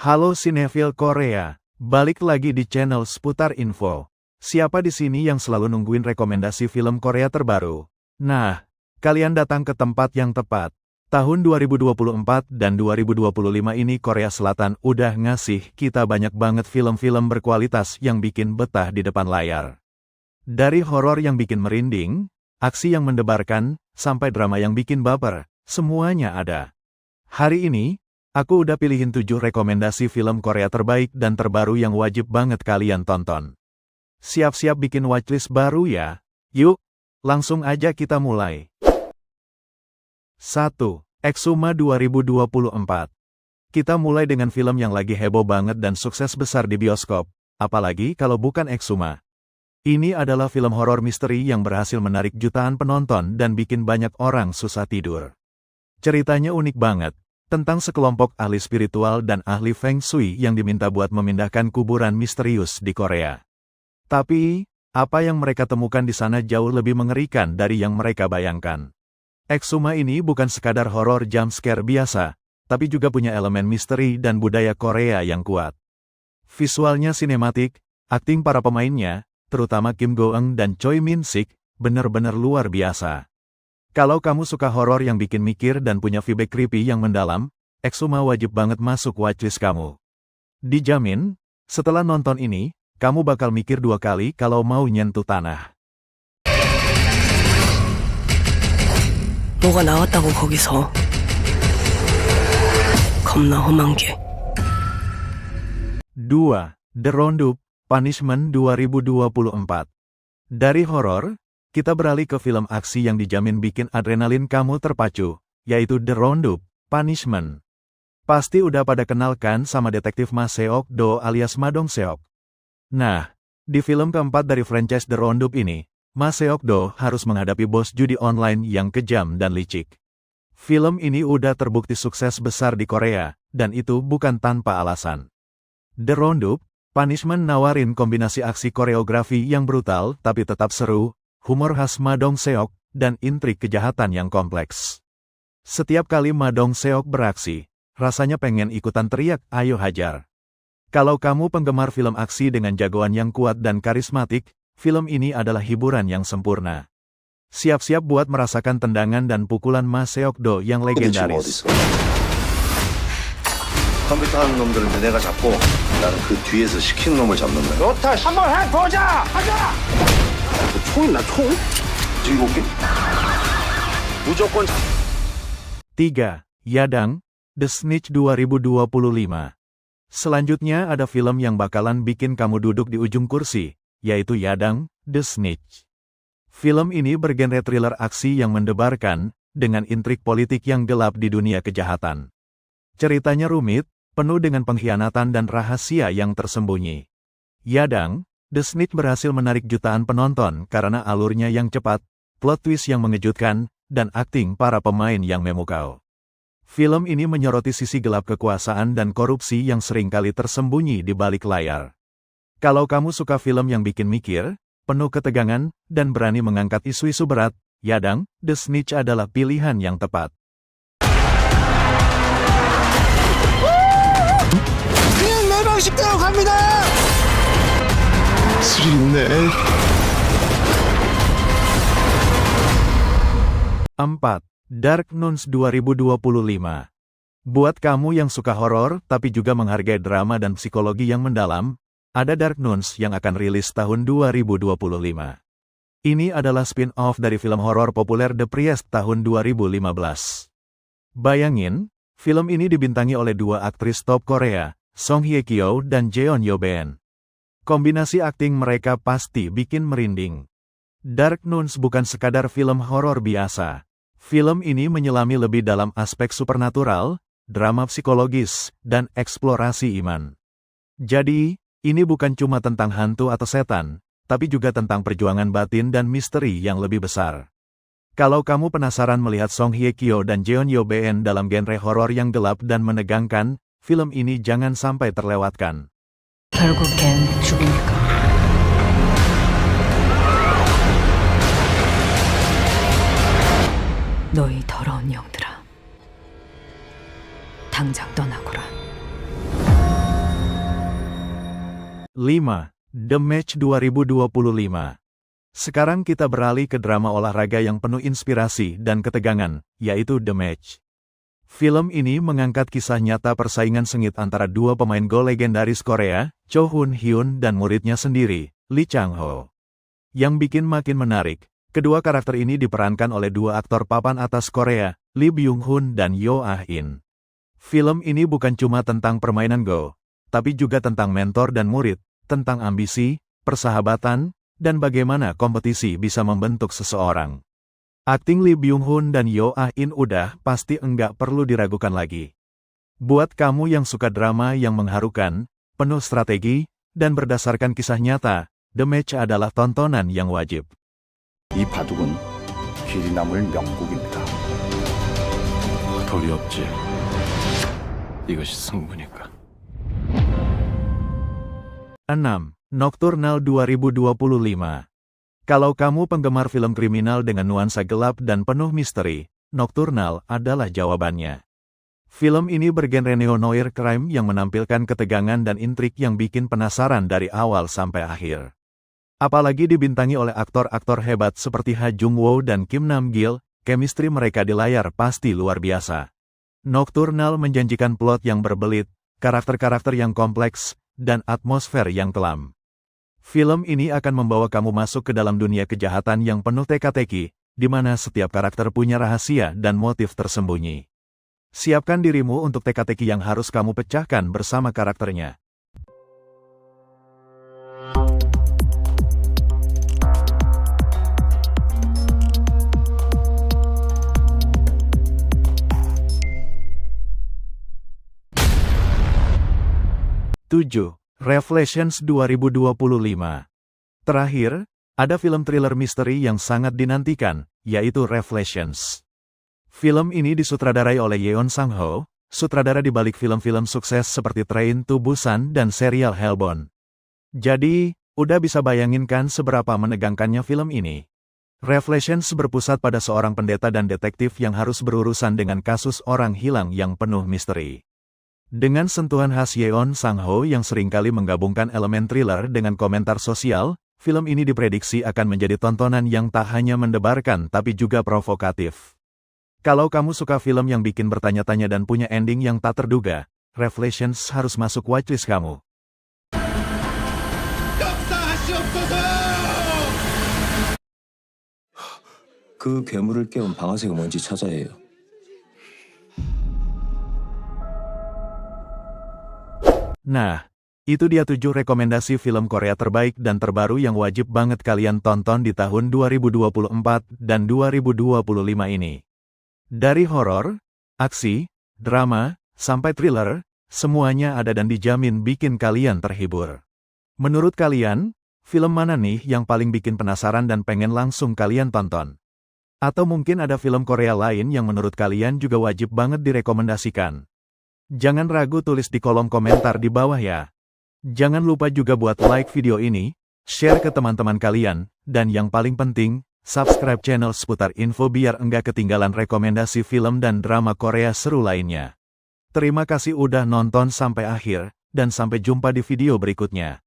Halo Cinefil Korea, balik lagi di channel seputar info. Siapa di sini yang selalu nungguin rekomendasi film Korea terbaru? Nah, kalian datang ke tempat yang tepat. Tahun 2024 dan 2025 ini Korea Selatan udah ngasih kita banyak banget film-film berkualitas yang bikin betah di depan layar. Dari horor yang bikin merinding, aksi yang mendebarkan, sampai drama yang bikin baper, semuanya ada. Hari ini, aku udah pilihin 7 rekomendasi film Korea terbaik dan terbaru yang wajib banget kalian tonton. Siap-siap bikin watchlist baru ya. Yuk, langsung aja kita mulai. 1. Exuma 2024. Kita mulai dengan film yang lagi heboh banget dan sukses besar di bioskop, apalagi kalau bukan Exuma. Ini adalah film horor misteri yang berhasil menarik jutaan penonton dan bikin banyak orang susah tidur. Ceritanya unik banget, tentang sekelompok ahli spiritual dan ahli Feng Shui yang diminta buat memindahkan kuburan misterius di Korea. Tapi, apa yang mereka temukan di sana jauh lebih mengerikan dari yang mereka bayangkan. Exuma ini bukan sekadar horor jump scare biasa, tapi juga punya elemen misteri dan budaya Korea yang kuat. Visualnya sinematik, akting para pemainnya, terutama Kim Go-eun dan Choi Min-sik, bener-bener luar biasa. Kalau kamu suka horor yang bikin mikir dan punya vibe creepy yang mendalam, Exuma wajib banget masuk watchlist kamu. Dijamin, setelah nonton ini, kamu bakal mikir 2 kali kalau mau nyentuh tanah. 뭐가 나왔다고 거기서. 겁나 험한 게. 2. The Roundup, Punishment 2024. Dari horor, kita beralih ke film aksi yang dijamin bikin adrenalin kamu terpacu, yaitu The Roundup, Punishment. Pasti udah pada kenal kan sama detektif Ma Seok-do alias Ma Dong-seok. Nah, di film keempat dari franchise The Roundup ini, Ma Seok-do harus menghadapi bos judi online yang kejam dan licik. Film ini udah terbukti sukses besar di Korea, dan itu bukan tanpa alasan. The Roundup, Punishment nawarin kombinasi aksi koreografi yang brutal tapi tetap seru, humor khas Ma Dong-seok, dan intrik kejahatan yang kompleks. Setiap kali Ma Dong-seok beraksi, rasanya pengen ikutan teriak, ayo hajar. Kalau kamu penggemar film aksi dengan jagoan yang kuat dan karismatik, film ini adalah hiburan yang sempurna. Siap-siap buat merasakan tendangan dan pukulan Ma Seok-do yang legendaris. 컴퓨터 하는 놈들은 내가 잡고 나는 그 뒤에서 시키는 놈을 잡는 거야. 좋다, 한번 해보자! 하자! 총 있나, 총? 7개? 무조건 3. Yadang, The Snitch 2025. Selanjutnya ada film yang bakalan bikin kamu duduk di ujung kursi, yaitu Yadang, The Snitch. Film ini bergenre thriller aksi yang mendebarkan, dengan intrik politik yang gelap di dunia kejahatan. Ceritanya rumit, penuh dengan pengkhianatan dan rahasia yang tersembunyi. Yadang, The Snitch berhasil menarik jutaan penonton karena alurnya yang cepat, plot twist yang mengejutkan, dan akting para pemain yang memukau. Film ini menyoroti sisi gelap kekuasaan dan korupsi yang seringkali tersembunyi di balik layar. Kalau kamu suka film yang bikin mikir, penuh ketegangan, dan berani mengangkat isu-isu berat, Yadang, The Snitch adalah pilihan yang tepat. 그냥 내 방식대로 갑니다! 스릴 있네. 4. Dark Nuns 2025. Buat kamu yang suka horor tapi juga menghargai drama dan psikologi yang mendalam, ada Dark Nuns yang akan rilis tahun 2025. Ini adalah spin-off dari film horor populer The Priest tahun 2015. Bayangin, film ini dibintangi oleh 2 aktris top Korea, Song Hye Kyo dan Jeon Yo Beon. Kombinasi akting mereka pasti bikin merinding. Dark Nuns bukan sekadar film horor biasa. Film ini menyelami lebih dalam aspek supernatural, drama psikologis, dan eksplorasi iman. Jadi, ini bukan cuma tentang hantu atau setan, tapi juga tentang perjuangan batin dan misteri yang lebih besar. Kalau kamu penasaran melihat Song Hye Kyo dan Jeon Yo Beon dalam genre horor yang gelap dan menegangkan, film ini jangan sampai terlewatkan. 결국엔 죽으니까. 너희 더러운 영들아. 당장 떠나거라. 5. The Match 2025. Sekarang kita beralih ke drama olahraga yang penuh inspirasi dan ketegangan, yaitu The Match. Film ini mengangkat kisah nyata persaingan sengit antara dua pemain gol legendaris Korea, Cho Hun Hyun dan muridnya sendiri, Lee Chang Ho. Yang bikin makin menarik, kedua karakter ini diperankan oleh dua aktor papan atas Korea, Lee Byung Hun dan Yo Ah In. Film ini bukan cuma tentang permainan Go, tapi juga tentang mentor dan murid, tentang ambisi, persahabatan, dan bagaimana kompetisi bisa membentuk seseorang. Akting Lee Byung Hun dan Yo Ah In udah pasti enggak perlu diragukan lagi. Buat kamu yang suka drama yang mengharukan, penuh strategi, dan berdasarkan kisah nyata, The Match adalah tontonan yang wajib. 이 바둑은 길이 남을 명곡입니다. 돌이 없지. 이것이 승부니까. 6. Nocturnal 2025. Kalau kamu penggemar film kriminal dengan nuansa gelap dan penuh misteri, Nocturnal adalah jawabannya. Film ini bergenre neo-noir crime yang menampilkan ketegangan dan intrik yang bikin penasaran dari awal sampai akhir. Apalagi dibintangi oleh aktor-aktor hebat seperti Ha Jung Woo dan Kim Nam Gil, chemistry mereka di layar pasti luar biasa. Nocturnal menjanjikan plot yang berbelit, karakter-karakter yang kompleks, dan atmosfer yang kelam. Film ini akan membawa kamu masuk ke dalam dunia kejahatan yang penuh teka-teki, di mana setiap karakter punya rahasia dan motif tersembunyi. Siapkan dirimu untuk teka-teki yang harus kamu pecahkan bersama karakternya. Tujuh. Revelations 2025. Terakhir, ada film thriller misteri yang sangat dinantikan, yaitu Revelations. Film ini disutradarai oleh Yeon Sang-ho, sutradara di balik film-film sukses seperti Train to Busan dan serial Hellbound. Jadi, udah bisa bayangin kan seberapa menegangkannya film ini? Revelations berpusat pada seorang pendeta dan detektif yang harus berurusan dengan kasus orang hilang yang penuh misteri. Dengan sentuhan khas Yeon Sang-ho yang seringkali menggabungkan elemen thriller dengan komentar sosial, film ini diprediksi akan menjadi tontonan yang tak hanya mendebarkan tapi juga provokatif. Kalau kamu suka film yang bikin bertanya-tanya dan punya ending yang tak terduga, Revelations harus masuk watchlist kamu. 그 괴물을 깨운 방아쇠가 뭔지 찾아야 해요. Nah, itu dia 7 rekomendasi film Korea terbaik dan terbaru yang wajib banget kalian tonton di tahun 2024 dan 2025 ini. Dari horor, aksi, drama, sampai thriller, semuanya ada dan dijamin bikin kalian terhibur. Menurut kalian, film mana nih yang paling bikin penasaran dan pengen langsung kalian tonton? Atau mungkin ada film Korea lain yang menurut kalian juga wajib banget direkomendasikan? Jangan ragu tulis di kolom komentar di bawah ya. Jangan lupa juga buat like video ini, share ke teman-teman kalian, dan yang paling penting, subscribe channel Seputar Info biar enggak ketinggalan rekomendasi film dan drama Korea seru lainnya. Terima kasih udah nonton sampai akhir, dan sampai jumpa di video berikutnya.